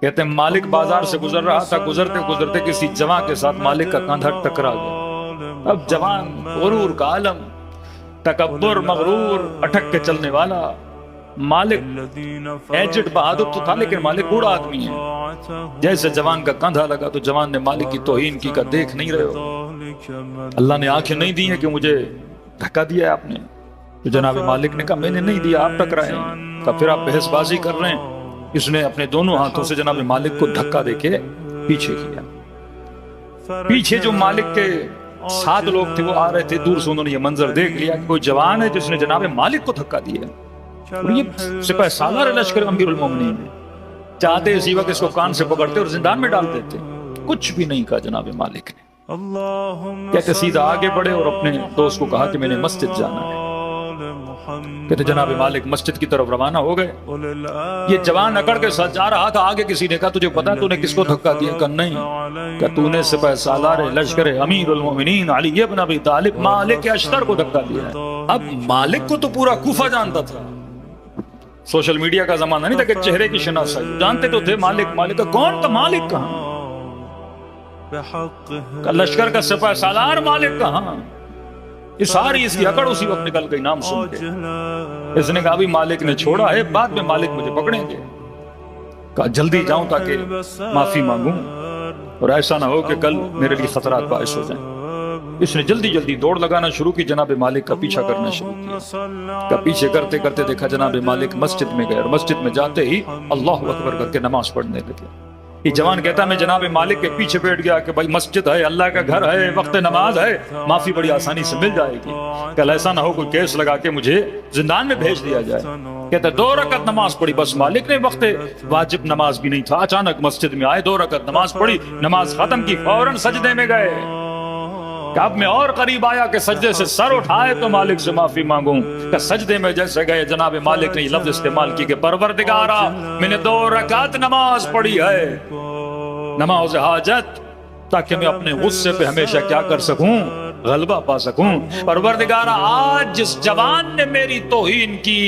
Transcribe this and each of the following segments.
کہتے ہیں مالک بازار سے گزر رہا تھا، گزرتے گزرتے کسی جوان کے ساتھ مالک کا کاندھا ٹکرا گیا۔ اب جوان غرور کا عالم، تکبر، مغرور، اٹک کے چلنے والا۔ مالک ایجڈ بہادر تو تھا لیکن مالک بوڑھا آدمی ہے۔ جیسے جوان کا کاندھا لگا تو جوان نے مالک کی توہین کی، کہا دیکھ نہیں رہے ہو، اللہ نے آنکھیں نہیں دی ہیں کہ مجھے دھکا دیا ہے آپ نے؟ تو جناب مالک نے کہا میں نے نہیں دیا، آپ ٹکرائے ہیں۔ کہا پھر آپ بحث بازی کر رہے ہیں؟ اس نے اپنے دونوں ہاتھوں سے جناب مالک کو دھکا دے کے پیچھے کیا۔ پیچھے جو مالک کے 7 لوگ تھے وہ آ رہے تھے، دور سے انہوں نے یہ منظر دیکھ لیا کہ کوئی جوان ہے جس نے جناب مالک کو دھکا دیا، اور یہ سپہ سالار لشکر امیر المومنین ہے۔ چاہتے اسی وقت اس کو کان سے پکڑتے اور زندان میں ڈال دیتے، کچھ بھی نہیں کہا جناب مالک نے۔ کہتے سیدھا آگے بڑھے اور اپنے دوست کو کہا کہ میں نے مسجد جانا ہے۔ کہتے جناب مالک مسجد کی طرف روانہ ہو گئے۔ یہ جوان اکڑ کے ساتھ جا رہا تھا، آگے کسی نے کہا تجھے پتا تو نے کس کو دھکا دیا؟ کہا نہیں۔ کہا تو نے سپہ سالار لشکر امیر المومنین علی ابن ابی طالب مالک اشتر کو دھکا دیا ہے۔ اب مالک کو تو پورا کوفہ جانتا تھا، سوشل میڈیا کا زمانہ نہیں تھا کہ چہرے کی شناسائی، جانتے تو تھے مالک۔ مالک کا کون تھا؟ مالک کہاں؟ لشکر کا سپہ سالار مالک کہاں؟ یہ ساری اس کی اکڑ اسی وقت نکل گئی نام سن کے۔ اس نے کہا ابھی مالک نے چھوڑا ہے، بعد میں مالک مجھے پکڑیں گے۔ کہا جلدی جاؤں تاکہ معافی مانگوں اور ایسا نہ ہو کہ کل میرے لیے خطرات باعث ہو جائیں۔ اس نے جلدی جلدی دوڑ لگانا شروع کی، جناب مالک کا پیچھا کرنا شروع کیا۔ پیچھے کرتے کرتے دیکھا جناب مالک مسجد میں گئے، اور مسجد میں جاتے ہی اللہ اکبر کر کے نماز پڑھنے لگے۔ یہ جوان کہتا میں جناب مالک کے پیچھے بیٹھ گیا کہ بھائی مسجد ہے، اللہ کا گھر ہے، وقت نماز ہے، معافی بڑی آسانی سے مل جائے گی، کل ایسا نہ ہو کوئی کیس لگا کے مجھے زندان میں بھیج دیا جائے۔ کہتا 2 رکعت نماز پڑھی، بس مالک نے وقت واجب نماز بھی نہیں تھا، اچانک مسجد میں آئے، 2 رکعت نماز پڑھی، نماز ختم کی، فوراً سجدے میں گئے۔ کہ اب میں اور قریب آیا کہ سجدے سے سر اٹھائے تو مالک سے معافی مانگوں۔ کہ سجدے میں جیسے گئے جناب مالک نے یہ لفظ استعمال کی کہ پروردگارا میں نے 2 رکعت نماز پڑھی ہے، نماز حاجت، تاکہ میں اپنے غصے پہ ہمیشہ کیا کر سکوں؟ غلبہ پا سکوں۔ پروردگارا آج جس جوان نے میری توہین کی،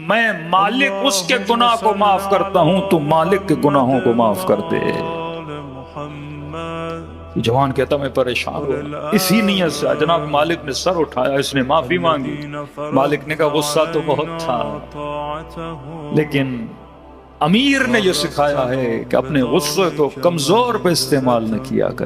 میں مالک اس کے گناہ کو معاف کرتا ہوں، تو مالک کے گناہوں کو معاف کر دے۔ جوان کہتا میں پریشان ہوں، اسی نیت سے جناب مالک نے سر اٹھایا، اس نے معافی مانگی۔ مالک نے کہا غصہ تو بہت تھا، لیکن امیر نے یہ سکھایا ہے کہ اپنے غصے کو کمزور پہ استعمال نہ کیا کر۔